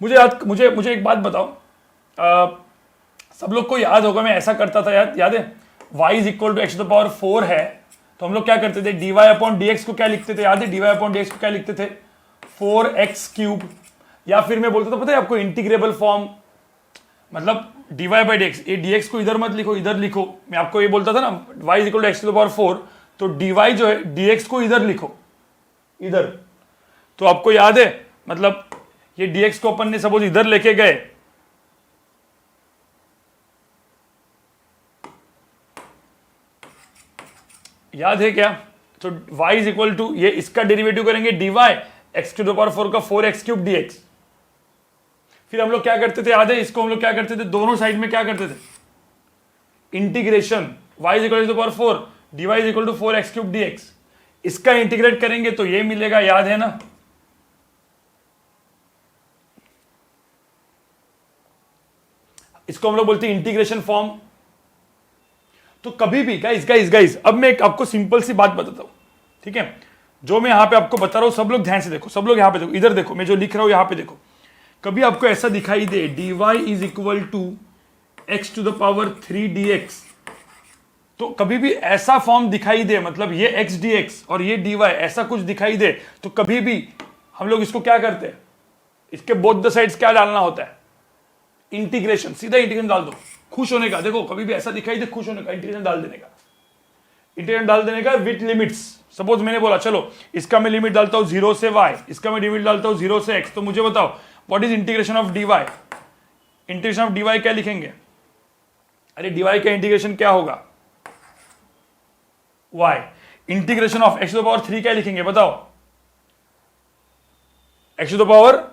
मुझे मुझे एक बात बताओ, सब लोग को याद होगा मैं ऐसा करता था, याद है, y is equal to x to the power 4 है, तो हम लोग क्या करते थे, dy अपॉन dx को क्या लिखते थे, याद है, dy अपॉन dx को क्या लिखते थे, 4x क्यूब, या फिर मैं बोलता था पता है आपको इंटीग्रेबल फॉर्म, मतलब dy बाई dx, ये dx को इधर मत लिखो, इधर लिखो, मैं आपको ये बोलता था ना y is equal to x to the power 4, तो dy जो है dx को इधर लिखो, इधर, तो आपको याद है, मतलब ये dx को अपन ने सपोज इधर लेके गए, याद है क्या, तो y इज इक्वल टू, ये इसका डेरिवेटिव करेंगे dy X to the power 4 का 4x क्यूब dx। फिर हम लोग क्या करते थे, याद है, इसको हम लोग क्या करते थे, दोनों साइड में क्या करते थे, integration, y is equal to the power 4, dy is equal to 4x cube dx, इसका इंटीग्रेट करेंगे तो ये मिलेगा, याद है ना, इसको हम लोग बोलते हैं इंटीग्रेशन फॉर्म। तो कभी भी गाइस अब मैं आपको सिंपल सी बात बताता हूं, ठीक है, जो मैं यहां पे आपको बता रहा हूं, सब लोग ध्यान से देखो, सब लोग यहां पे देखो, इधर देखो, मैं जो लिख रहा हूं यहां पे देखो, कभी आपको ऐसा दिखाई दे dy is equal to x to the power 3 dx, तो कभी भी ऐसा फॉर्म दिखाई दे, मतलब ये x dx और ये dy ऐसा कुछ दिखाई दे, तो कभी भी हम लोग इसको क्या करते हैं, इसके बोथ द साइड्स क्या डालना होता है, इंटीग्रेशन, सीधा इंटीग्रेशन डाल दो, खुश होने का, देखो कभी भी ऐसा दिखाई दे, खुश होने का, इंटीग्रेशन डाल देने का, इंटीग्रेशन डाल देने का विथ लिमिट्स। सपोज मैंने बोला चलो इसका मैं लिमिट डालता हूं 0 से y, इसका मैं लिमिट डालता हूं 0 से x, तो मुझे बताओ what is integration of dy, integration of dy क्या लिखेंगे, अरे dy का इंटीग्रेशन क्या होगा, y, integration of x to the power 3 क्या लिखेंगे बताओ, x टू द पावर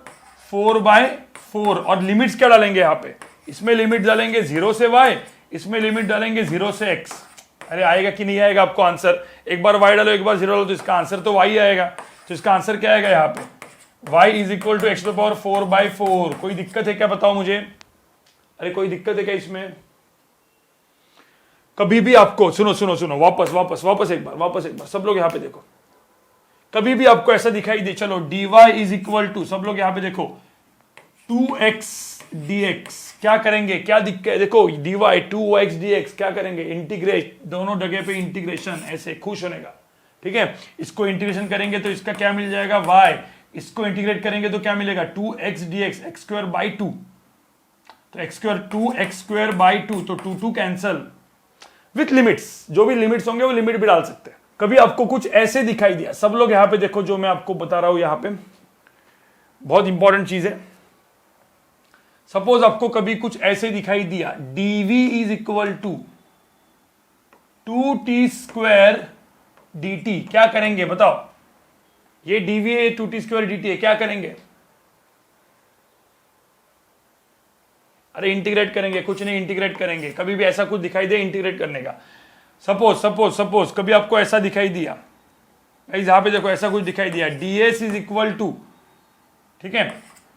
4/4, और लिमिट्स क्या डालेंगे यहां पे, इसमें लिमिट डालेंगे 0 से y, इसमें लिमिट डालेंगे 0 से x। अरे आएगा कि नहीं आएगा आपको आंसर, एक बार y डालो एक बार 0 डालो, तो इसका आंसर तो y आएगा, तो इसका आंसर क्या आएगा यहाँ पे, y is equal to x to the power 4/4। कोई दिक्कत है क्या बताओ मुझे, अरे कोई दिक्कत है क्या इसमें, कभी भी आपको सुनो वापस एक बार सब लोग यहां पे देखो, कभी भी आपको ऐसा दिखाई दे, चलो dy इज इक्वल टू, सब लोग यहां पे देखो 2x dx, क्या करेंगे, क्या दिक्कत है, देखो dy 2x dx क्या करेंगे, इंटीग्रेट, दोनों जगह पे इंटीग्रेशन, ऐसे खुश होने का, ठीक है, इसको इंटीग्रेशन करेंगे तो इसका क्या मिल जाएगा y, इसको इंटीग्रेट करेंगे तो क्या मिलेगा 2x dx, x square by 2, तो x square 2x square by 2, तो 2 कैंसल विथ लिमिट्स, जो भी लिमिट्स होंगे वो लिमिट भी डाल सकते हैं। कभी आपको कुछ ऐसे दिखाई दिया, सब लोग यहां पे देखो, जो मैं आपको बता रहा हूं यहां पे बहुत इंपॉर्टेंट चीज है, सपोज आपको कभी कुछ ऐसे दिखाई दिया dv is equal to 2t square dt, क्या करेंगे बताओ, ये dv है 2t स्क्वायर dt है, क्या करेंगे, अरे इंटीग्रेट करेंगे, कुछ नहीं इंटीग्रेट करेंगे, कभी भी ऐसा कुछ दिखाई दे इंटीग्रेट करने का। सपोज कभी आपको ऐसा दिखाई दिया, यहां पे देखो ऐसा कुछ दिखाई दिया ds इज इक्वल टू, ठीक है,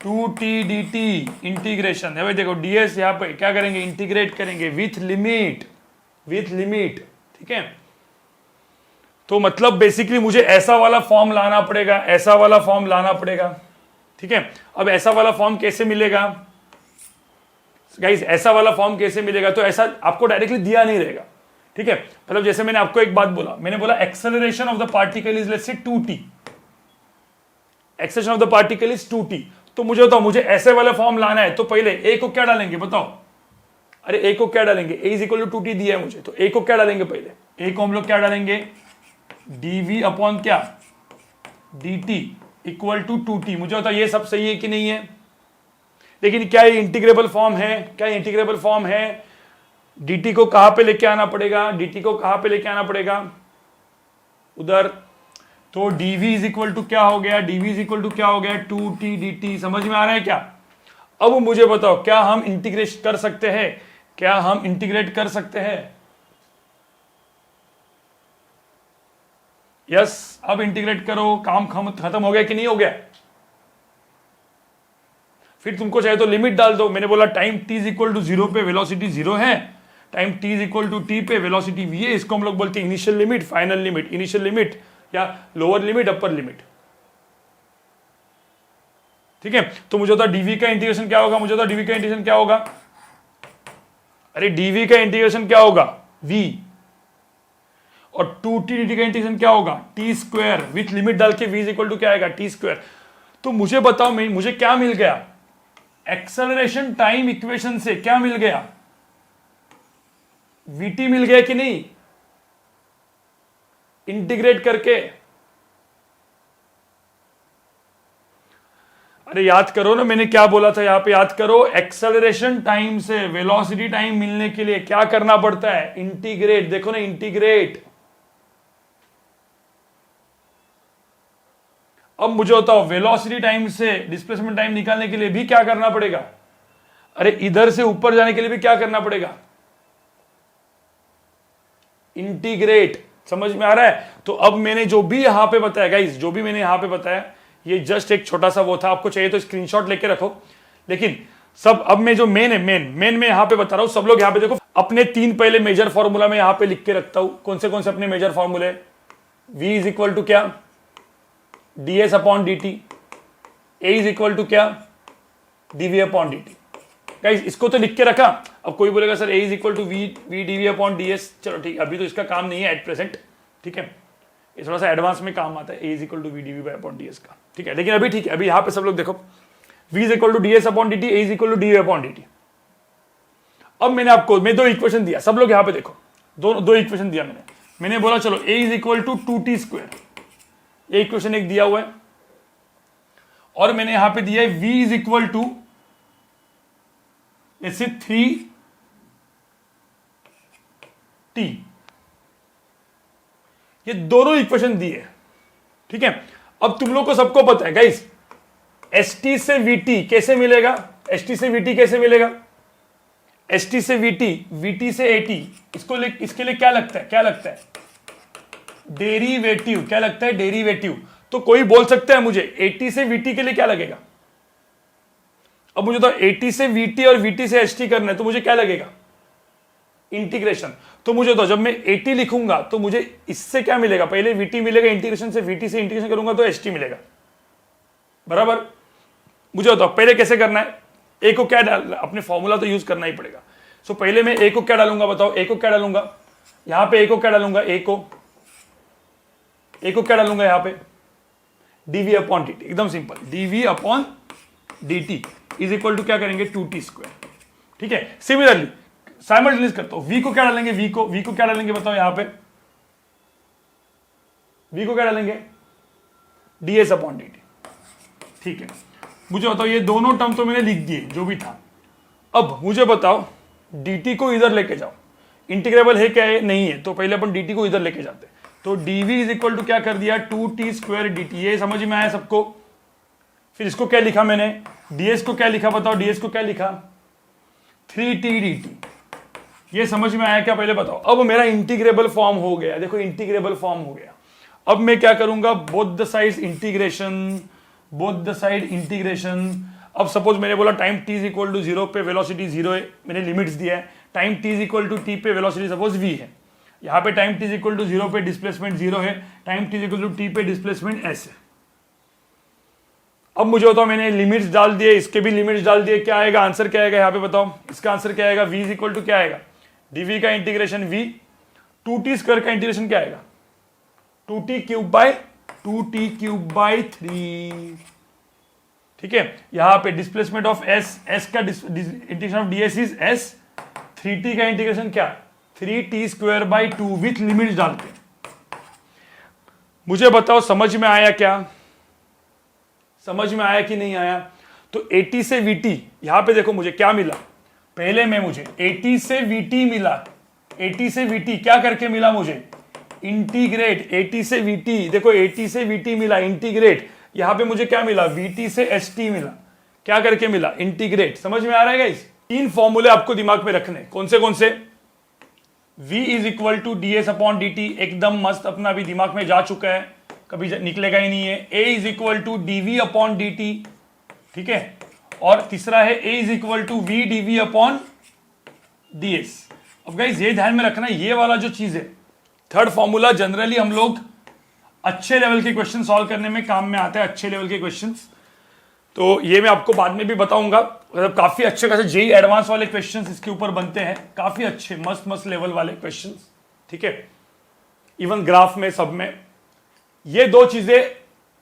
2t dt इंटीग्रेशन है भाई, देखो ds यहां पे क्या करेंगे, इंटीग्रेट करेंगे विथ लिमिट, ठीक है, तो मतलब बेसिकली मुझे ऐसा वाला फॉर्म लाना पड़ेगा, ऐसा वाला फॉर्म लाना पड़ेगा, ठीक है। अब ऐसा वाला फॉर्म कैसे मिलेगा गाइस, ऐसा वाला फॉर्म कैसे मिलेगा, तो ऐसा आपको डायरेक्टली दिया नहीं रहेगा, ठीक है, मतलब जैसे मैंने आपको एक बात बोला, मैंने बोला acceleration of the particle is let's say 2t, acceleration of the particle is 2t, तो मुझे बताओ मुझे ऐसे वाला फॉर्म लाना है, तो पहले a को क्या डालेंगे बताओ, अरे a को क्या डालेंगे, a is equal to 2t दिया है मुझे, तो a को क्या डालेंगे, पहले a को हम लोग क्या डालेंगे, dv अपॉन क्या dt इक्वल टू 2t, मुझे बताओ ये सब सही है कि नहीं है, लेकिन क्या ये इंटीग्रेबल फॉर्म है, क्या इंटीग्रेबल फॉर्म है, dt को कहां पे लेके आना पड़ेगा, dt को कहां पे लेके आना पड़ेगा, उधर, तो dv इज इक्वल टू क्या हो गया, dv इज इक्वल टू क्या हो गया 2t dt, समझ में आ रहा है क्या। अब मुझे बताओ क्या हम इंटीग्रेट कर सकते हैं, क्या हम इंटीग्रेट कर सकते हैं, यस, अब इंटीग्रेट करो, काम खत्म हो गया कि नहीं हो गया, फिर तुमको चाहे तो लिमिट डाल दो, मैंने बोला time t is equal to 0 पे वेलोसिटी 0 है, time t is equal to t पे वेलोसिटी v है, इसको हम लोग बोलते हैं initial limit, final limit, initial limit या लोअर लिमिट, अपर लिमिट, ठीक है, तो मुझे होता डीवी का इंटीग्रेशन क्या होगा, मुझे होता डीवी का इंटीग्रेशन क्या होगा, अरे डीवी का इंटीग्रेशन क्या होगा v, और 2t dt का इंटीग्रेशन क्या होगा टी स्क्वायर, विथ लिमिट डाल के v इज इक्वल टू क्या आएगा टी स्क्वायर। तो मुझे बताओ मुझे क्या मिल गया, एक्सेलरेशन टाइम इक्वेशन से क्या मिल गया, vt मिल गया कि नहीं, इंटीग्रेट करके। अरे याद करो ना मैंने क्या बोला था यहां पे, याद करो, एक्सेलरेशन टाइम से वेलोसिटी टाइम मिलने के लिए क्या करना पड़ता है, इंटीग्रेट। देखो ना इंटीग्रेट। अब मुझे बताओ वेलोसिटी टाइम से डिस्प्लेसमेंट टाइम निकालने के लिए भी क्या करना पड़ेगा, अरे इधर से ऊपर जाने के लिए भी क्या करना पड़ेगा, इंटीग्रेट। समझ में आ रहा है। तो अब मैंने जो भी यहां पे बताया गाइस, जो भी मैंने यहां पे बताया ये जस्ट एक छोटा सा वो था, आपको चाहिए तो स्क्रीनशॉट लेके रखो। लेकिन सब अब मैं जो मेन है मेन में यहां पे बता रहा हूं, सब लोग यहां पे देखो, अपने 3 पहले मेजर फॉर्मूला में यहां पे लिख के रखता हूं। कौन से अपने मेजर फॉर्मूले, v इज इक्वल टू क्या, ds upon dt, a is equal to क्या, dv अपॉन dt। गाइस इसको तो लिख के रखा। अब कोई बोलेगा sir a is equal to v dv upon ds, चलो ठीक, अभी तो इसका काम नहीं है एट प्रेजेंट, ठीक है, ये थोड़ा सा एडवांस में काम आता है, a is equal to v dv upon ds का, ठीक है। लेकिन अभी ठीक है, अभी यहां पे सब लोग देखो, v is equal to ds upon dt, a is equal to dv upon dt। अब मैंने आपको दो इक्वेशन दिया, सब लोग यहां पे देखो, दो इक्वेशन दिया मैंने बोला चलो a is equal to 2t square, ये इक्वेशन एक दिया हुआ है, और मैंने यहां पे दिया है v इज इक्वल टू ऐसे 3t, ये दोनों इक्वेशन दिए, ठीक है। अब तुम लोग को सबको पता है गाइस, st से vt कैसे मिलेगा, st से vt कैसे मिलेगा, st से vt से at, इसके लिए क्या लगता है डेरिवेटिव, क्या लगता है डेरिवेटिव। तो कोई बोल सकता है मुझे at से vt के लिए क्या लगेगा, अब मुझे तो at से vt और vt से st करना है, तो मुझे क्या लगेगा इंटीग्रेशन। तो मुझे तो जब मैं at लिखूंगा तो मुझे इससे क्या मिलेगा, पहले vt मिलेगा, इंटीग्रेशन से vt से इंटीग्रेशन करूंगा तो st मिलेगा, बराबर। मुझे बताओ पहले कैसे करना है, a को क्या डाल, अपने फॉर्मूला तो यूज करना ही पड़ेगा। सो पहले मैं a को क्या डालूंगा, बताओ a को क्या डालूंगा, यहां पे a को क्या डालूंगा, a को क्या डालूंगा यहां पे dv अपॉन dt, एकदम simple, dv upon dt is equal to क्या करेंगे 2t स्क्वायर, ठीक है। सिमिलरली साइमल्टेनियस करता हूं, v को क्या डालेंगे, v को क्या डालेंगे, बताओ यहां पे v को क्या डालेंगे ds अपॉन dt, ठीक है। मुझे बताओ ये दोनों टर्म तो मैंने लिख दिए जो भी था। अब मुझे बताओ dt को इधर लेके जाओ, इंटीग्रेबल है क्या है, नहीं है, तो पहले अपन dt को इधर लेके जाते हैं। तो dv इज इक्वल टू क्या कर दिया 2t स्क्वायर dt, ये समझ में आया सबको। फिर इसको क्या लिखा मैंने, ds को क्या लिखा, बताओ ds को क्या लिखा 3t dt, ये समझ में आया क्या, पहले बताओ। अब मेरा इंटीग्रेबल फॉर्म हो गया, देखो इंटीग्रेबल फॉर्म हो गया। अब मैं क्या करूंगा, बोथ द साइड इंटीग्रेशन। अब सपोज मैंने बोला time t is equal to 0 पे वेलोसिटी 0 है, मैंने लिमिट्स दिया है, time t is equal to t पे वेलोसिटी सपोज v है, यहां पे time t is equal to 0 पे डिस्प्लेसमेंट 0 है, time t is equal to t पे डिस्प्लेसमेंट s है। अब मुझे बताओ मैंने लिमिट्स डाल दिए, इसके भी लिमिट्स डाल दिए, क्या आएगा आंसर, क्या आएगा यहाँ पे बताओ, इसका आंसर क्या आएगा, v इज इक्वल टू क्या आएगा dv का इंटीग्रेशन v, 2t स्क्वायर का इंटीग्रेशन क्या आएगा 2t क्यूब बाई 3, ठीक है। यहां पे डिस्प्लेसमेंट ऑफ s का integration of ds is s, 3t का इंटीग्रेशन क्या 3t square by 2 with limits डाल के। मुझे बताओ समझ में आया क्या, समझ में आया कि नहीं आया। तो at से vt, यहां पे देखो मुझे क्या मिला, पहले में मुझे at से vt मिला, at से vt क्या करके मिला मुझे इंटीग्रेट, at से vt, देखो at से vt मिला इंटीग्रेट, यहां पे मुझे क्या मिला vt से st मिला, क्या करके मिला इंटीग्रेट। समझ में आ रहा है गाइस, 3 फॉर्मूले आपको दिमाग में रखने, कौन से v is equal to ds upon dt, एकदम मस्त, अपना भी दिमाग में जा चुका है, कभी निकलेगा ही नहीं है। a is equal to dv upon dt, ठीक है, और तीसरा है a is equal to v dv upon ds। अब गाइस ये ध्यान में रखना, ये वाला जो चीज है थर्ड फॉर्मूला, जनरली हम लोग अच्छे लेवल के क्वेश्चन सॉल्व करने में काम में आता है, अच्छे लेवल के क्वेश्चंस। तो ये मैं आपको बाद में भी बताऊंगा। मतलब काफी अच्छे खासे जेई एडवांस वाले क्वेश्चंस इसके ऊपर बनते हैं, काफी अच्छे मस्त मस्त लेवल वाले क्वेश्चंस, ठीक है। इवन ग्राफ में, सब में ये दो चीजें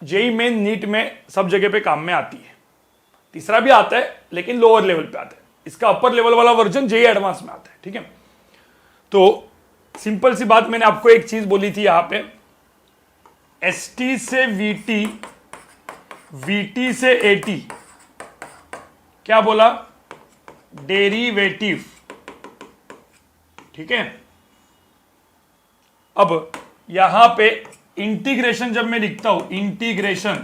जेई मेन नीट में सब जगह पे काम में आती है। तीसरा भी आता है लेकिन लोअर लेवल पे आता है, इसका अपर लेवल वाला वर्जन जेई एडवांस में आता है, ठीक है। तो सिंपल सी बात, मैंने आपको एक चीज बोली थी यहां पे, एसटी से वीटी, वीटी से एटी, क्या बोला, डेरिवेटिव, ठीक है। अब यहां पे इंटीग्रेशन जब मैं लिखता हूं, इंटीग्रेशन,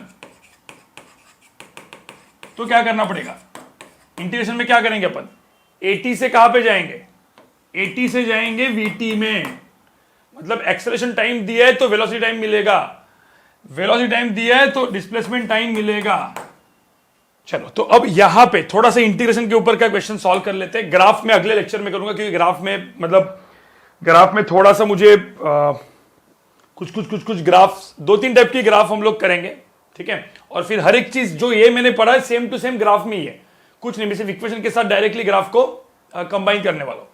तो क्या करना पड़ेगा, इंटीग्रेशन में क्या करेंगे अपन, एटी से कहां पे जाएंगे, एटी से जाएंगे वीटी में। मतलब एक्सेलरेशन टाइम दिया है तो वेलोसिटी टाइम मिलेगा, वेलोसिटी टाइम दिया है तो डिस्प्लेसमेंट टाइम मिलेगा। चलो, तो अब यहां पे थोड़ा सा इंटीग्रेशन के ऊपर का क्वेश्चन सॉल्व कर लेते हैं। ग्राफ में अगले लेक्चर में करूंगा, क्योंकि ग्राफ में मतलब ग्राफ में थोड़ा सा मुझे कुछ ग्राफ्स, 2-3 टाइप की ग्राफ हम लोग करेंगे, ठीक है। और फिर हर एक चीज जो ये मैंने पढ़ा है सेम टू सेम ग्राफ में ही है, कुछ नहीं, मैं सिर्फ इक्वेशन के साथ डायरेक्टली ग्राफ को कंबाइन करने वाला हूं।